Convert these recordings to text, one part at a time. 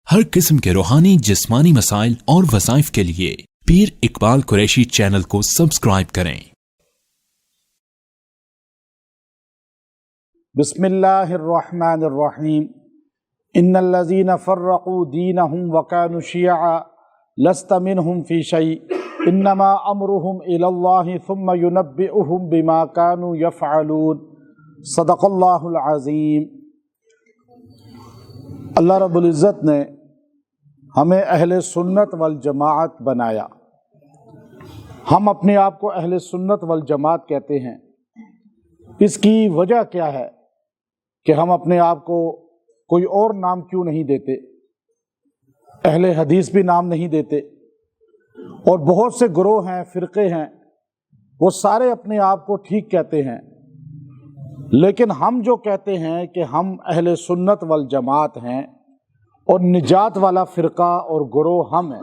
ہر قسم کے روحانی جسمانی مسائل اور وظائف کے لیے پیر اقبال قریشی چینل کو سبسکرائب کریں۔ بسم اللہ الرحمن الرحیم۔ ان الذین فرقوا دینہم وکانوا شیعا لست منہم فی شیء انما امرہم الی اللہ ثم ینبئہم بما کانوا یفعلون۔ صدق اللہ العظیم۔ اللہ رب العزت نے ہمیں اہل سنت والجماعت بنایا۔ ہم اپنے آپ کو اہل سنت والجماعت کہتے ہیں۔ اس کی وجہ کیا ہے کہ ہم اپنے آپ کو کوئی اور نام کیوں نہیں دیتے؟ اہل حدیث بھی نام نہیں دیتے، اور بہت سے گروہ ہیں، فرقے ہیں، وہ سارے اپنے آپ کو ٹھیک کہتے ہیں، لیکن ہم جو کہتے ہیں کہ ہم اہل سنت والجماعت ہیں اور نجات والا فرقہ اور گروہ ہم ہیں،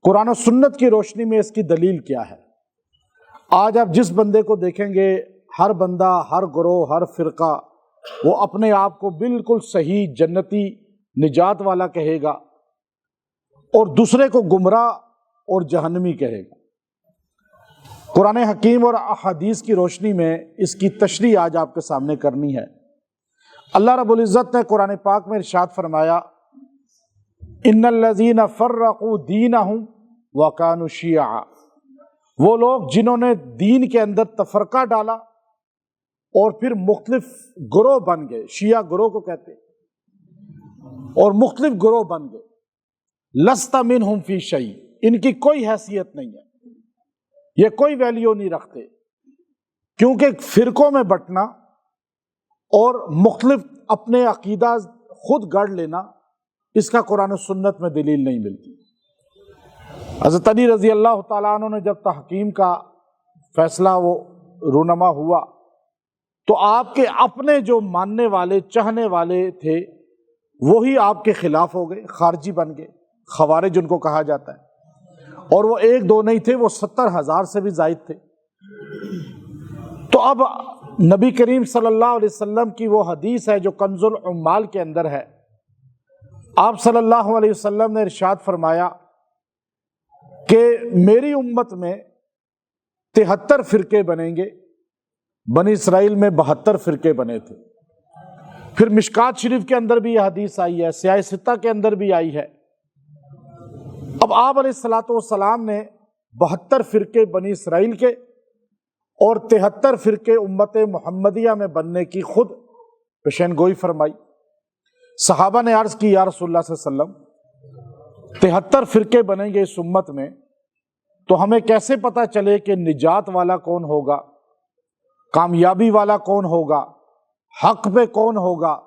قرآن و سنت کی روشنی میں اس کی دلیل کیا ہے؟ آج آپ جس بندے کو دیکھیں گے، ہر بندہ، ہر گروہ، ہر فرقہ وہ اپنے آپ کو بالکل صحیح جنتی نجات والا کہے گا اور دوسرے کو گمراہ اور جہنمی کہے گا۔ قرآن حکیم اور احادیث کی روشنی میں اس کی تشریح آج آپ کے سامنے کرنی ہے۔ اللہ رب العزت نے قرآن پاک میں ارشاد فرمایا، ان الذین فرقوا دینہم وکانوا شیعا۔ وہ لوگ جنہوں نے دین کے اندر تفرقہ ڈالا اور پھر مختلف گروہ بن گئے، شیعہ گروہ کو کہتے ہیں، اور مختلف گروہ بن گئے، لست منہم فی شیء، ان کی کوئی حیثیت نہیں ہے، یہ کوئی ویلیو نہیں رکھتے، کیونکہ فرقوں میں بٹنا اور مختلف اپنے عقیدہ خود گڑھ لینا، اس کا قرآن و سنت میں دلیل نہیں ملتی۔ حضرت علی رضی اللہ تعالیٰ عنہ نے جب تحکیم کا فیصلہ وہ رونما ہوا تو آپ کے اپنے جو ماننے والے، چاہنے والے تھے، وہی آپ کے خلاف ہو گئے، خارجی بن گئے، خوارج ان کو کہا جاتا ہے، اور وہ ایک دو نہیں تھے، وہ 70,000 سے بھی زائد تھے۔ تو اب نبی کریم صلی اللہ علیہ وسلم کی وہ حدیث ہے جو کنز العمال کے اندر ہے، آپ صلی اللہ علیہ وسلم نے ارشاد فرمایا کہ میری امت میں 73 فرقے بنیں گے، بنی اسرائیل میں 72 فرقے بنے تھے۔ پھر مشکات شریف کے اندر بھی یہ حدیث آئی ہے، سیاہ ستہ کے اندر بھی آئی ہے۔ اب آپ علیہ الصلوۃ والسلام نے 72 فرقے بنی اسرائیل کے اور 73 فرقے امت محمدیہ میں بننے کی خود پیشین گوئی فرمائی۔ صحابہ نے عرض کی، یا رسول اللہ صلی اللہ علیہ وسلم 73 فرقے بنیں گے اس امت میں، تو ہمیں کیسے پتہ چلے کہ نجات والا کون ہوگا، کامیابی والا کون ہوگا، حق پہ کون ہوگا؟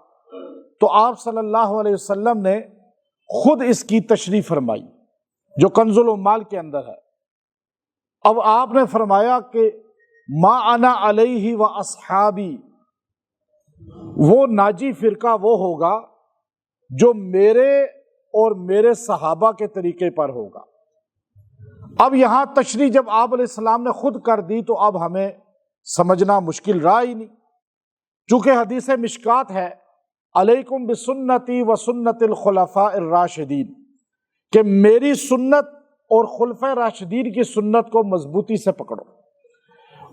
تو آپ صلی اللہ علیہ وسلم نے خود اس کی تشریح فرمائی جو کنز العمال کے اندر ہے۔ اب آپ نے فرمایا کہ ما انا علیہ و اصحابی، وہ ناجی فرقہ وہ ہوگا جو میرے اور میرے صحابہ کے طریقے پر ہوگا۔ اب یہاں تشریح جب آپ علیہ السلام نے خود کر دی تو اب ہمیں سمجھنا مشکل رہا ہی نہیں، چونکہ حدیث مشکات ہے، علیکم بسنتی و سنت الخلفاء الراشدین، کہ میری سنت اور خلفاء راشدین کی سنت کو مضبوطی سے پکڑو،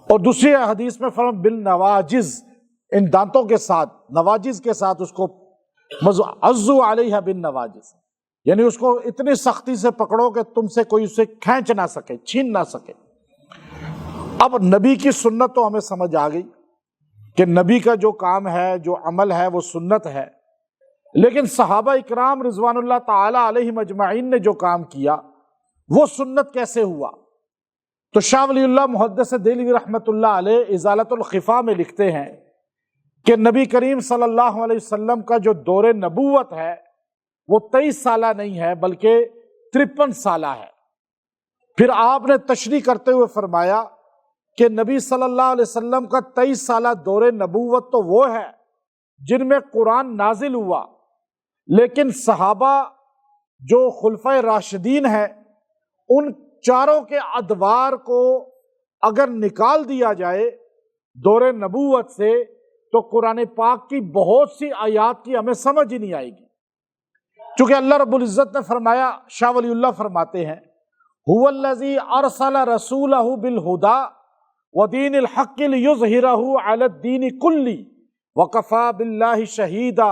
اور دوسری حدیث میں فرمایا بالنواجز، ان دانتوں کے ساتھ، نواجز کے ساتھ اس کو عضو علیہ بالنواجز، یعنی اس کو اتنی سختی سے پکڑو کہ تم سے کوئی اسے کھینچ نہ سکے، چھین نہ سکے۔ اب نبی کی سنت تو ہمیں سمجھ آ گئی کہ نبی کا جو کام ہے، جو عمل ہے، وہ سنت ہے، لیکن صحابہ اکرام رضوان اللہ تعالی علیہم اجمعین نے جو کام کیا وہ سنت کیسے ہوا؟ تو شاہ ولی اللہ محدث دہلوی رحمۃ اللہ علیہ ازالۃ الخفا میں لکھتے ہیں کہ نبی کریم صلی اللہ علیہ وسلم کا جو دور نبوت ہے وہ 23 سالہ نہیں ہے بلکہ 53 سالہ ہے۔ پھر آپ نے تشریح کرتے ہوئے فرمایا کہ نبی صلی اللہ علیہ وسلم کا 23 سالہ دور نبوت تو وہ ہے جن میں قرآن نازل ہوا، لیکن صحابہ جو خلفائے راشدین ہیں ان چاروں کے ادوار کو اگر نکال دیا جائے دور نبوت سے تو قرآن پاک کی بہت سی آیات کی ہمیں سمجھ ہی نہیں آئے گی، چونکہ اللہ رب العزت نے فرمایا، شاہ ولی اللہ فرماتے ہیں هو الذی ارسل رسولہ بالہدی ودین الحق لیظہرہ علی الدین کلہ وکفی باللہ شہیدا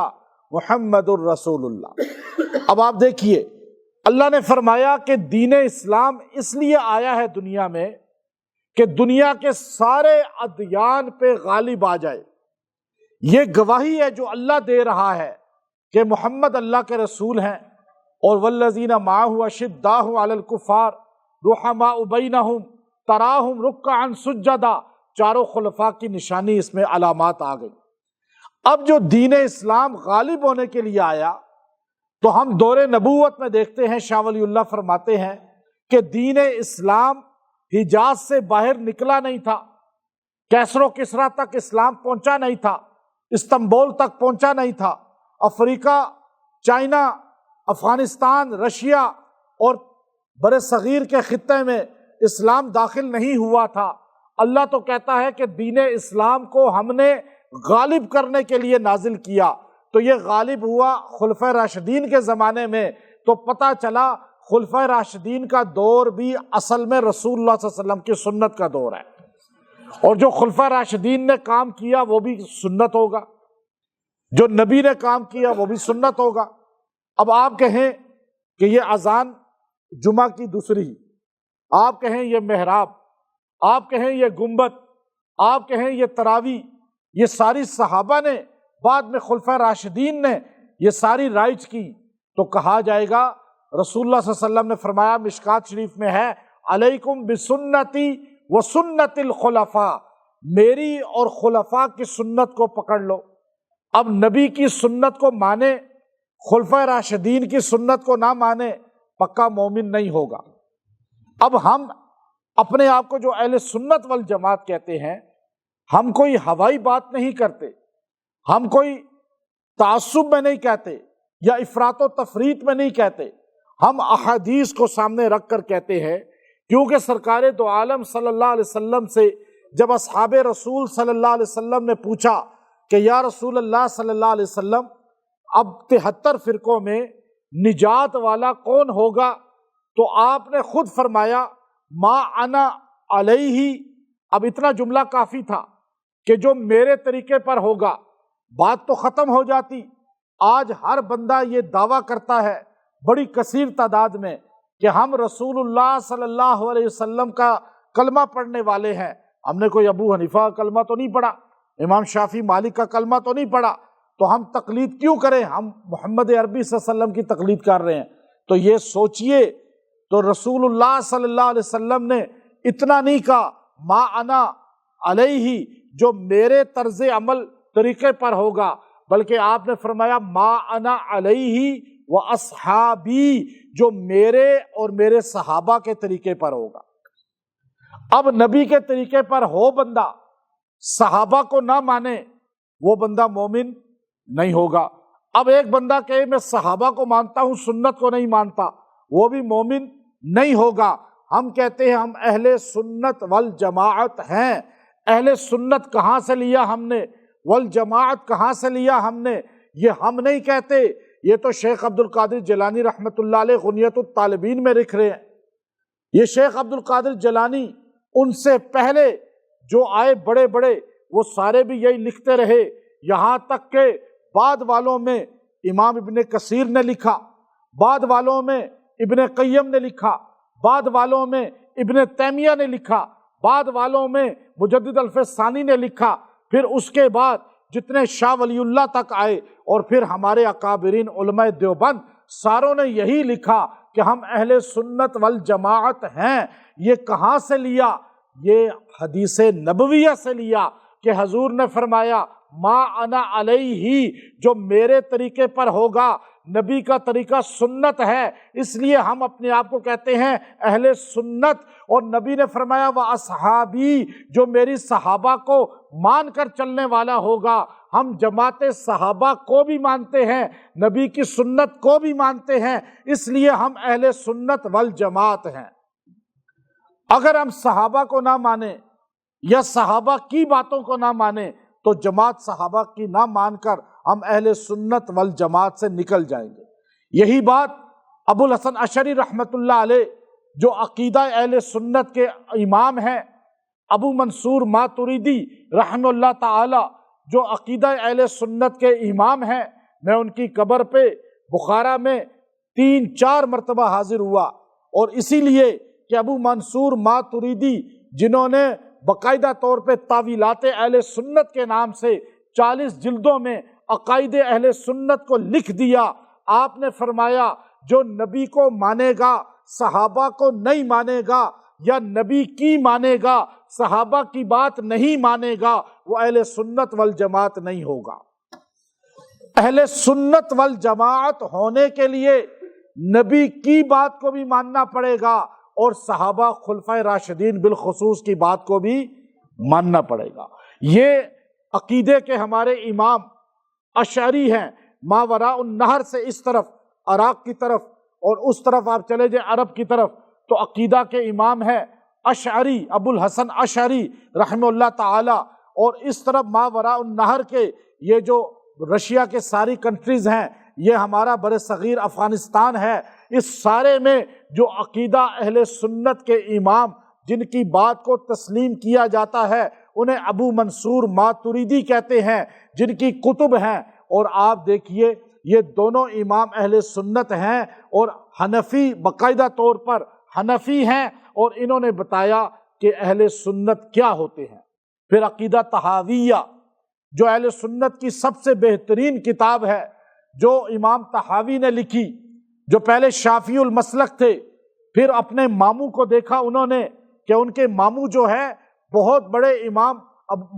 محمد الرسول اللہ۔ اب آپ دیکھیے، اللہ نے فرمایا کہ دین اسلام اس لیے آیا ہے دنیا میں کہ دنیا کے سارے ادیان پہ غالب آ جائے۔ یہ گواہی ہے جو اللہ دے رہا ہے کہ محمد اللہ کے رسول ہیں، اور والذین معہ اشداء علی الکفار رحماء بینہم تراہم رکعا سجدا، چاروں خلفاء کی نشانی اس میں علامات آ گئی۔ اب جو دین اسلام غالب ہونے کے لیے آیا تو ہم دور نبوت میں دیکھتے ہیں، شاہ ولی اللہ فرماتے ہیں کہ دین اسلام حجاز سے باہر نکلا نہیں تھا، کیسر و کسریٰ تک اسلام پہنچا نہیں تھا، استنبول تک پہنچا نہیں تھا، افریقہ، چائنا، افغانستان، رشیا اور بر صغیر کے خطے میں اسلام داخل نہیں ہوا تھا۔ اللہ تو کہتا ہے کہ دین اسلام کو ہم نے غالب کرنے کے لیے نازل کیا، تو یہ غالب ہوا خلفائے راشدین کے زمانے میں، تو پتہ چلا خلفائے راشدین کا دور بھی اصل میں رسول اللہ صلی اللہ علیہ وسلم کی سنت کا دور ہے، اور جو خلفائے راشدین نے کام کیا وہ بھی سنت ہوگا، جو نبی نے کام کیا وہ بھی سنت ہوگا۔ اب آپ کہیں کہ یہ اذان جمعہ کی دوسری، آپ کہیں یہ محراب، آپ کہیں یہ گنبد، آپ کہیں یہ تراویح، یہ ساری صحابہ نے، بعد میں خلفائے راشدین نے یہ ساری رائج کی، تو کہا جائے گا رسول اللہ صلی اللہ علیہ وسلم نے فرمایا، مشکات شریف میں ہے، علیکم بسنتی و سنت الخلفاء، میری اور خلفاء کی سنت کو پکڑ لو۔ اب نبی کی سنت کو مانے، خلفائے راشدین کی سنت کو نہ مانے، پکا مومن نہیں ہوگا۔ اب ہم اپنے آپ کو جو اہل سنت والجماعت کہتے ہیں، ہم کوئی ہوائی بات نہیں کرتے، ہم کوئی تعصب میں نہیں کہتے یا افراط و تفریط میں نہیں کہتے، ہم احادیث کو سامنے رکھ کر کہتے ہیں، کیونکہ سرکار دو عالم صلی اللہ علیہ وسلم سے جب اصحاب رسول صلی اللہ علیہ وسلم نے پوچھا کہ یا رسول اللہ صلی اللہ علیہ وسلم، اب 73 فرقوں میں نجات والا کون ہوگا؟ تو آپ نے خود فرمایا ما انا علیہ، اب اتنا جملہ کافی تھا کہ جو میرے طریقے پر ہوگا، بات تو ختم ہو جاتی۔ آج ہر بندہ یہ دعویٰ کرتا ہے بڑی کثیر تعداد میں کہ ہم رسول اللہ صلی اللہ علیہ وسلم کا کلمہ پڑھنے والے ہیں۔ ہم نے کوئی ابو حنیفہ کا کلمہ تو نہیں پڑھا، امام شافعی مالک کا کلمہ تو نہیں پڑھا، تو ہم تقلید کیوں کریں؟ ہم محمد عربی صلی اللہ علیہ وسلم کی تقلید کر رہے ہیں۔ تو یہ سوچئے، تو رسول اللہ صلی اللہ علیہ وسلم نے اتنا نہیں کہا ما انا علیہ، جو میرے طرز عمل طریقے پر ہوگا، بلکہ آپ نے فرمایا ما انا علیہ و اصحابی، جو میرے اور میرے صحابہ کے طریقے پر ہوگا۔ اب نبی کے طریقے پر ہو بندہ، صحابہ کو نہ مانے، وہ بندہ مومن نہیں ہوگا۔ اب ایک بندہ کہے میں صحابہ کو مانتا ہوں، سنت کو نہیں مانتا، وہ بھی مومن نہیں ہوگا۔ ہم کہتے ہیں ہم اہل سنت والجماعت ہیں۔ اہل سنت کہاں سے لیا ہم نے، والجماعت کہاں سے لیا ہم نے؟ یہ ہم نہیں کہتے، یہ تو شیخ عبد القادر جیلانی رحمۃ اللہ علیہ غنیۃ الطالبین میں لکھ رہے ہیں۔ یہ شیخ عبد القادر جیلانی، ان سے پہلے جو آئے بڑے بڑے، وہ سارے بھی یہی لکھتے رہے، یہاں تک کہ بعد والوں میں امام ابن کثیر نے لکھا، بعد والوں میں ابن قیم نے لکھا، بعد والوں میں ابن تیمیہ نے لکھا، بعد والوں میں مجدد الف ثانی نے لکھا، پھر اس کے بعد جتنے شاہ ولی اللہ تک آئے، اور پھر ہمارے اکابرین علماء دیوبند، ساروں نے یہی لکھا کہ ہم اہل سنت والجماعت ہیں۔ یہ کہاں سے لیا؟ یہ حدیث نبویہ سے لیا کہ حضور نے فرمایا ما انا علیہ، جو میرے طریقے پر ہوگا، نبی کا طریقہ سنت ہے، اس لیے ہم اپنے آپ کو کہتے ہیں اہل سنت۔ اور نبی نے فرمایا وہ اصحابی، جو میری صحابہ کو مان کر چلنے والا ہوگا۔ ہم جماعت صحابہ کو بھی مانتے ہیں، نبی کی سنت کو بھی مانتے ہیں، اس لیے ہم اہل سنت والجماعت ہیں۔ اگر ہم صحابہ کو نہ مانیں یا صحابہ کی باتوں کو نہ مانیں، تو جماعت صحابہ کی نہ مان کر ہم اہل سنت والجماعت سے نکل جائیں گے۔ یہی بات ابو الحسن اشعری رحمۃ اللہ علیہ جو عقیدہ اہل سنت کے امام ہیں، ابو منصور ماتریدی رحمہ اللہ تعالی جو عقیدہ اہل سنت کے امام ہیں، میں ان کی قبر پہ بخارا میں 3-4 مرتبہ حاضر ہوا، اور اسی لیے کہ ابو منصور ماتریدی جنہوں نے باقاعدہ طور پہ تاویلات اہل سنت کے نام سے 40 جلدوں میں عقائد اہل سنت کو لکھ دیا، آپ نے فرمایا جو نبی کو مانے گا صحابہ کو نہیں مانے گا، یا نبی کی مانے گا صحابہ کی بات نہیں مانے گا، وہ اہل سنت والجماعت نہیں ہوگا۔ اہل سنت والجماعت ہونے کے لیے نبی کی بات کو بھی ماننا پڑے گا، اور صحابہ خلفائے راشدین بالخصوص کی بات کو بھی ماننا پڑے گا۔ یہ عقیدے کے ہمارے امام اشعری ہیں، ماوراء النہر سے اس طرف عراق کی طرف، اور اس طرف آپ چلے جائیں عرب کی طرف تو عقیدہ کے امام ہے اشعری، ابو الحسن اشعری رحمہ اللہ تعالی، اور اس طرف ماوراء النہر کے یہ جو رشیا کے ساری کنٹریز ہیں، یہ ہمارا بر صغیر افغانستان ہے، اس سارے میں جو عقیدہ اہل سنت کے امام جن کی بات کو تسلیم کیا جاتا ہے انہیں ابو منصور ماتریدی کہتے ہیں، جن کی کتب ہیں۔ اور آپ دیکھیے یہ دونوں امام اہل سنت ہیں، اور حنفی باقاعدہ طور پر حنفی ہیں، اور انہوں نے بتایا کہ اہل سنت کیا ہوتے ہیں۔ پھر عقیدہ طحاویہ جو اہل سنت کی سب سے بہترین کتاب ہے، جو امام طحاوی نے لکھی، جو پہلے شافعی المسلک تھے، پھر اپنے ماموں کو دیکھا انہوں نے کہ ان کے ماموں جو ہے بہت بڑے امام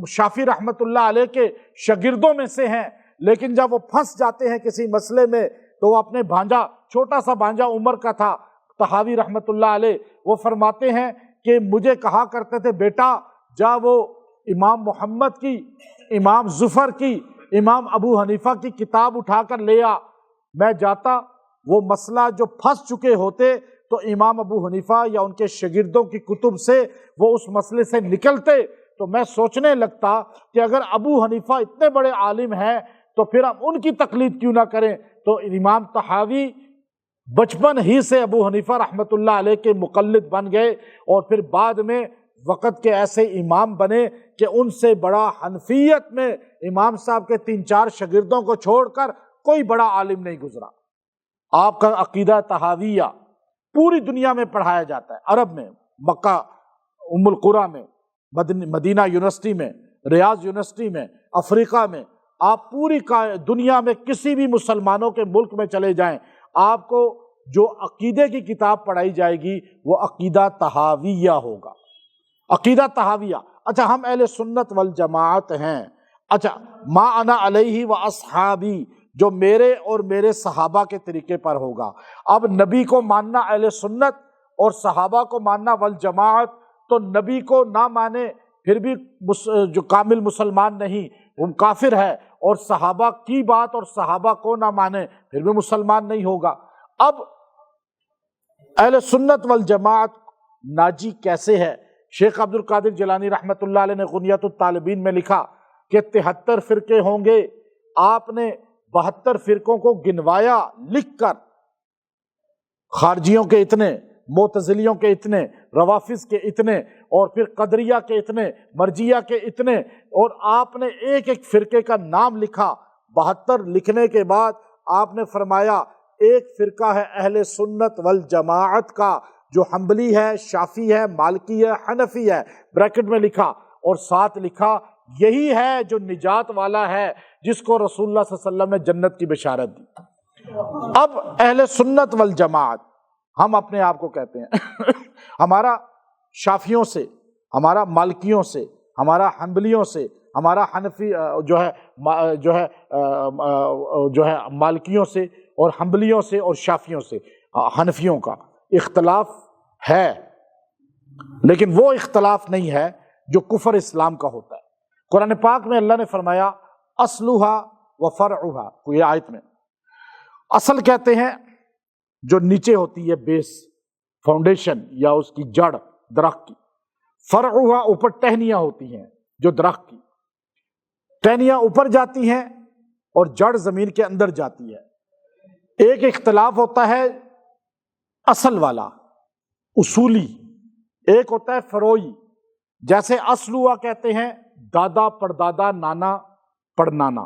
شافعی رحمۃ اللہ علیہ کے شاگردوں میں سے ہیں، لیکن جب وہ پھنس جاتے ہیں کسی مسئلے میں تو وہ اپنے بھانجا، چھوٹا سا بھانجا عمر کا تھا طحاوی رحمۃ اللہ علیہ، وہ فرماتے ہیں کہ مجھے کہا کرتے تھے بیٹا جا وہ امام محمد کی، امام ظفر کی، امام ابو حنیفہ کی کتاب اٹھا کر لے آ۔ میں جاتا، وہ مسئلہ جو پھنس چکے ہوتے تو امام ابو حنیفہ یا ان کے شاگردوں کی کتب سے وہ اس مسئلے سے نکلتے، تو میں سوچنے لگتا کہ اگر ابو حنیفہ اتنے بڑے عالم ہیں تو پھر ہم ان کی تقلید کیوں نہ کریں۔ تو امام طحاوی بچپن ہی سے ابو حنیفہ رحمۃ اللہ علیہ کے مقلد بن گئے، اور پھر بعد میں وقت کے ایسے امام بنے کہ ان سے بڑا حنفیت میں امام صاحب کے 3-4 شاگردوں کو چھوڑ کر کوئی بڑا عالم نہیں گزرا۔ آپ کا عقیدہ طحاویہ پوری دنیا میں پڑھایا جاتا ہے، عرب میں، مکہ ام القریٰ میں، مدینہ یونیورسٹی میں، ریاض یونیورسٹی میں، افریقہ میں، آپ پوری دنیا میں کسی بھی مسلمانوں کے ملک میں چلے جائیں، آپ کو جو عقیدے کی کتاب پڑھائی جائے گی وہ عقیدہ طحاویہ ہوگا۔ عقیدہ طحاویہ، اچھا ہم اہل سنت والجماعت ہیں، اچھا ما انا علیہ و اصحابی جو میرے اور میرے صحابہ کے طریقے پر ہوگا۔ اب نبی کو ماننا اہل سنت اور صحابہ کو ماننا والجماعت، تو نبی کو نہ مانے پھر بھی جو کامل مسلمان نہیں، وہ کافر ہے، اور صحابہ کی بات اور صحابہ کو نہ مانے پھر بھی مسلمان نہیں ہوگا۔ اب اہل سنت والجماعت ناجی کیسے ہے؟ شیخ عبد القادر جیلانی رحمۃ اللہ علیہ نے غنیۃ الطالبین میں لکھا کہ 73 فرقے ہوں گے، آپ نے 72 فرقوں کو گنوایا لکھ کر، خارجیوں کے اتنے، معتزلیوں کے اتنے، روافظ کے اتنے، اور پھر قدریہ کے اتنے، مرجیہ کے اتنے، اور آپ نے ایک ایک فرقے کا نام لکھا۔ 72 لکھنے کے بعد آپ نے فرمایا ایک فرقہ ہے اہل سنت والجماعت کا، جو حنبلی ہے، شافعی ہے، مالکی ہے، حنفی ہے، بریکٹ میں لکھا، اور ساتھ لکھا یہی ہے جو نجات والا ہے، جس کو رسول اللہ صلی اللہ علیہ وسلم نے جنت کی بشارت دی۔ اب اہل سنت والجماعت ہم اپنے آپ کو کہتے ہیں، ہمارا شافعیوں سے، ہمارا مالکیوں سے، ہمارا حنبلیوں سے، ہمارا حنفی جو ہے مالکیوں سے اور حنبلیوں سے اور شافعیوں سے، حنفیوں کا اختلاف ہے، لیکن وہ اختلاف نہیں ہے جو کفر اسلام کا ہوتا ہے۔ قرآن پاک میں اللہ نے فرمایا اصلھا و فرعھا، یہ آیت میں اصل کہتے ہیں جو نیچے ہوتی ہے، بیس، فاؤنڈیشن یا اس کی جڑ درخت کی، فرعھا اوپر ٹہنیاں ہوتی ہیں جو درخت کی، ٹہنیاں اوپر جاتی ہیں اور جڑ زمین کے اندر جاتی ہے۔ ایک اختلاف ہوتا ہے اصل والا اصولی، ایک ہوتا ہے فروعی، جیسے اصل ہوا کہتے ہیں دادا پردادا نانا پڑنانا،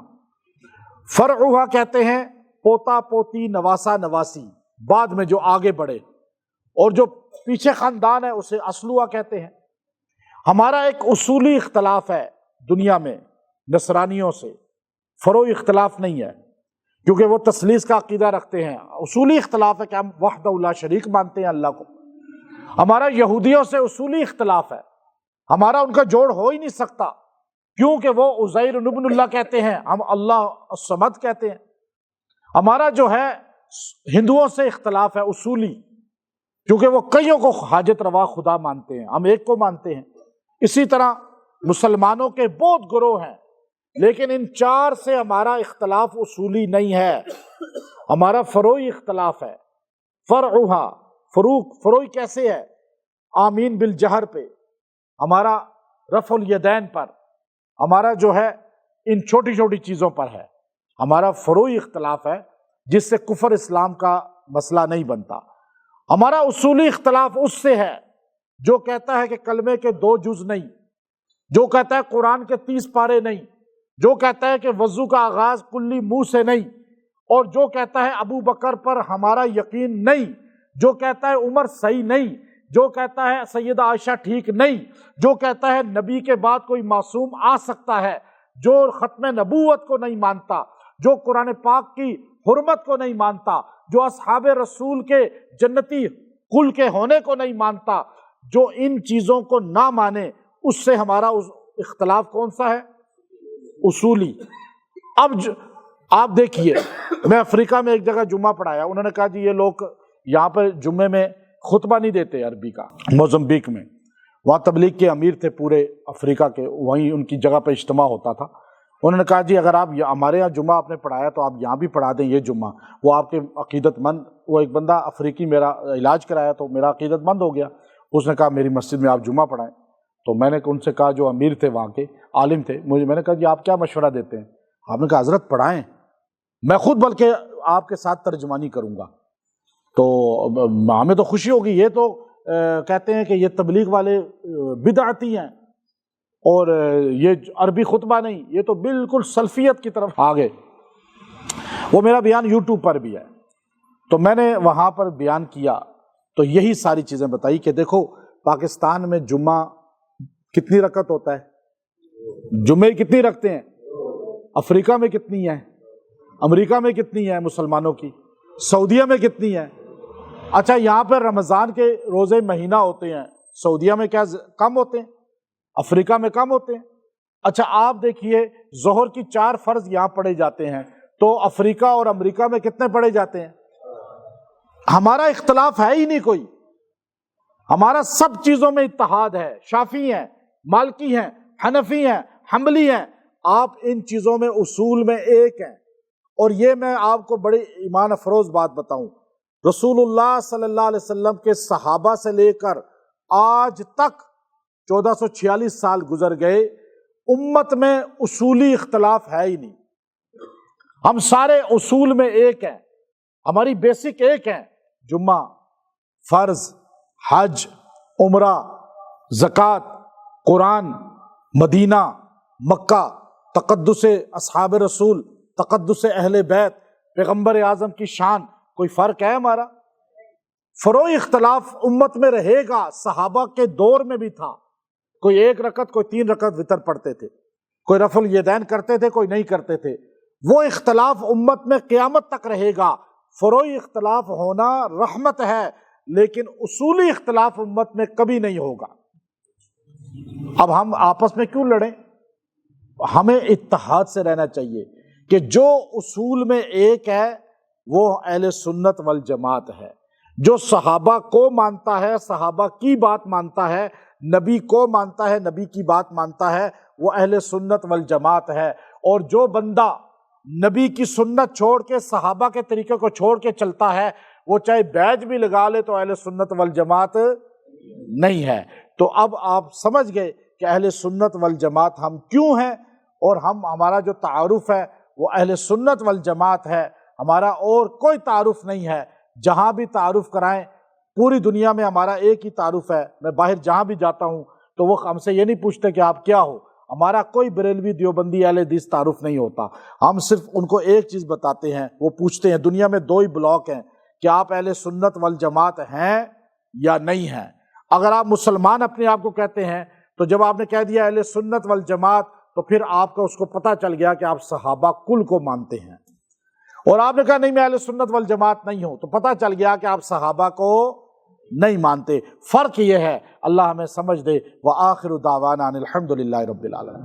فرع ہوا کہتے ہیں پوتا پوتی نواسا نواسی، بعد میں جو آگے بڑھے، اور جو پیچھے خاندان ہے اسے اصل ہوا کہتے ہیں۔ ہمارا ایک اصولی اختلاف ہے دنیا میں نصرانیوں سے، فروعی اختلاف نہیں ہے، کیونکہ وہ تثلیث کا عقیدہ رکھتے ہیں۔ اصولی اختلاف ہے کہ ہم وحدہ لا شریک مانتے ہیں اللہ کو۔ ہمارا یہودیوں سے اصولی اختلاف ہے، ہمارا ان کا جوڑ ہو ہی نہیں سکتا، کیونکہ وہ عزیر ابن اللہ کہتے ہیں، ہم اللہ الصمد کہتے ہیں۔ ہمارا جو ہے ہندوؤں سے اختلاف ہے اصولی، کیونکہ وہ کئیوں کو حاجت روا خدا مانتے ہیں، ہم ایک کو مانتے ہیں۔ اسی طرح مسلمانوں کے بہت گروہ ہیں، لیکن ان چار سے ہمارا اختلاف اصولی نہیں ہے، ہمارا فروعی اختلاف ہے۔ فرعها فروعی کیسے ہے؟ آمین بالجہر پہ، ہمارا رفع الیدین پر، ہمارا جو ہے ان چھوٹی چھوٹی چیزوں پر ہے، ہمارا فروعی اختلاف ہے، جس سے کفر اسلام کا مسئلہ نہیں بنتا۔ ہمارا اصولی اختلاف اس سے ہے جو کہتا ہے کہ کلمے کے 2 جز نہیں، جو کہتا ہے قرآن کے 30 پارے نہیں، جو کہتا ہے کہ وضو کا آغاز کلی منہ سے نہیں، اور جو کہتا ہے ابو بکر پر ہمارا یقین نہیں، جو کہتا ہے عمر صحیح نہیں، جو کہتا ہے سیدہ عائشہ ٹھیک نہیں، جو کہتا ہے نبی کے بعد کوئی معصوم آ سکتا ہے، جو ختم نبوت کو نہیں مانتا، جو قرآن پاک کی حرمت کو نہیں مانتا، جو اصحاب رسول کے جنتی کل کے ہونے کو نہیں مانتا، جو ان چیزوں کو نہ مانے، اس سے ہمارا اختلاف کون سا ہے؟ اصولی۔ اب آپ دیکھیے، میں افریقہ میں ایک جگہ جمعہ پڑھایا، انہوں نے کہا جی یہ لوگ یہاں پر جمعے میں خطبہ نہیں دیتے عربی کا، موزمبیق میں، وہاں تبلیغ کے امیر تھے پورے افریقہ کے، وہیں ان کی جگہ پہ اجتماع ہوتا تھا۔ انہوں نے کہا جی اگر آپ ہمارے یہاں جمعہ آپ نے پڑھایا تو آپ یہاں بھی پڑھا دیں یہ جمعہ، وہ آپ کے عقیدت مند، وہ ایک بندہ افریقی میرا علاج کرایا تو میرا عقیدت مند ہو گیا، اس نے کہا میری مسجد میں آپ جمعہ پڑھائیں۔ تو میں نے ان سے کہا، جو امیر تھے وہاں کے عالم تھے، میں نے کہا جی آپ کیا مشورہ دیتے ہیں؟ آپ نے کہا حضرت پڑھائیں، میں خود بلکہ آپ کے ساتھ ترجمانی کروں گا۔ تو ہمیں تو خوشی ہوگی، یہ تو کہتے ہیں کہ یہ تبلیغ والے بدعتی ہیں اور یہ عربی خطبہ نہیں، یہ تو بالکل سلفیت کی طرف آگے۔ وہ میرا بیان یوٹیوب پر بھی ہے، تو میں نے وہاں پر بیان کیا تو یہی ساری چیزیں بتائی کہ دیکھو پاکستان میں جمعہ کتنی رکعت ہوتا ہے، جمعے کتنی رکھتے ہیں، افریقہ میں کتنی ہے، امریکہ میں کتنی ہے مسلمانوں کی، سعودیہ میں کتنی ہے۔ اچھا یہاں پر رمضان کے روزے مہینہ ہوتے ہیں، سعودیہ میں کیا کم ہوتے ہیں، افریقہ میں کم ہوتے ہیں۔ اچھا آپ دیکھیے ظہر کی 4 فرض یہاں پڑھے جاتے ہیں، تو افریقہ اور امریکہ میں کتنے پڑھے جاتے ہیں؟ ہمارا اختلاف ہے ہی نہیں کوئی، ہمارا سب چیزوں میں اتحاد ہے، شافعی ہیں، مالکی ہیں، حنفی ہیں، حنبلی ہیں، آپ ان چیزوں میں اصول میں ایک ہیں۔ اور یہ میں آپ کو بڑی ایمان افروز بات بتاؤں، رسول اللہ صلی اللہ علیہ وسلم کے صحابہ سے لے کر آج تک 1446 سال گزر گئے، امت میں اصولی اختلاف ہے ہی نہیں، ہم سارے اصول میں ایک ہیں، ہماری بیسک ایک ہیں، جمعہ، فرض، حج، عمرہ، زکوٰۃ، قرآن، مدینہ، مکہ، تقدس اصحاب رسول، تقدس اہل بیت، پیغمبر اعظم کی شان، کوئی فرق ہے ہمارا؟ فروعی اختلاف امت میں رہے گا، صحابہ کے دور میں بھی تھا، کوئی 1 رکعت کوئی 3 رکعت وتر پڑھتے تھے، کوئی رفع الیدین کرتے تھے کوئی نہیں کرتے تھے، وہ اختلاف امت میں قیامت تک رہے گا۔ فروعی اختلاف ہونا رحمت ہے، لیکن اصولی اختلاف امت میں کبھی نہیں ہوگا۔ اب ہم آپس میں کیوں لڑیں؟ ہمیں اتحاد سے رہنا چاہیے کہ جو اصول میں ایک ہے وہ اہل سنت والجماعت ہے، جو صحابہ کو مانتا ہے، صحابہ کی بات مانتا ہے، نبی کو مانتا ہے، نبی کی بات مانتا ہے، وہ اہل سنت والجماعت ہے۔ اور جو بندہ نبی کی سنت چھوڑ کے صحابہ کے طریقے کو چھوڑ کے چلتا ہے، وہ چاہے بیج بھی لگا لے تو اہل سنت والجماعت نہیں ہے۔ تو اب آپ سمجھ گئے کہ اہل سنت والجماعت ہم کیوں ہیں، اور ہمارا جو تعارف ہے وہ اہل سنت والجماعت ہے، ہمارا اور کوئی تعارف نہیں ہے، جہاں بھی تعارف کرائیں پوری دنیا میں ہمارا ایک ہی تعارف ہے، میں باہر جہاں بھی جاتا ہوں تو وہ ہم سے یہ نہیں پوچھتے کہ آپ کیا ہو، ہمارا کوئی بریلوی دیوبندی اہل حدیث تعارف نہیں ہوتا، ہم صرف ان کو ایک چیز بتاتے ہیں، وہ پوچھتے ہیں دنیا میں دو ہی بلاک ہیں کہ آپ اہل سنت والجماعت ہیں یا نہیں ہیں۔ اگر آپ مسلمان اپنے آپ کو کہتے ہیں تو جب آپ نے کہہ دیا اہل سنت والجماعت تو پھر آپ کا اس کو پتہ چل گیا کہ آپ صحابہ کل کو مانتے ہیں، اور آپ نے کہا نہیں میں اہل سنت والجماعت نہیں ہوں تو پتہ چل گیا کہ آپ صحابہ کو نہیں مانتے۔ فرق یہ ہے، اللہ ہمیں سمجھ دے۔ وآخر دعوانا ان الحمد للہ رب العالمین۔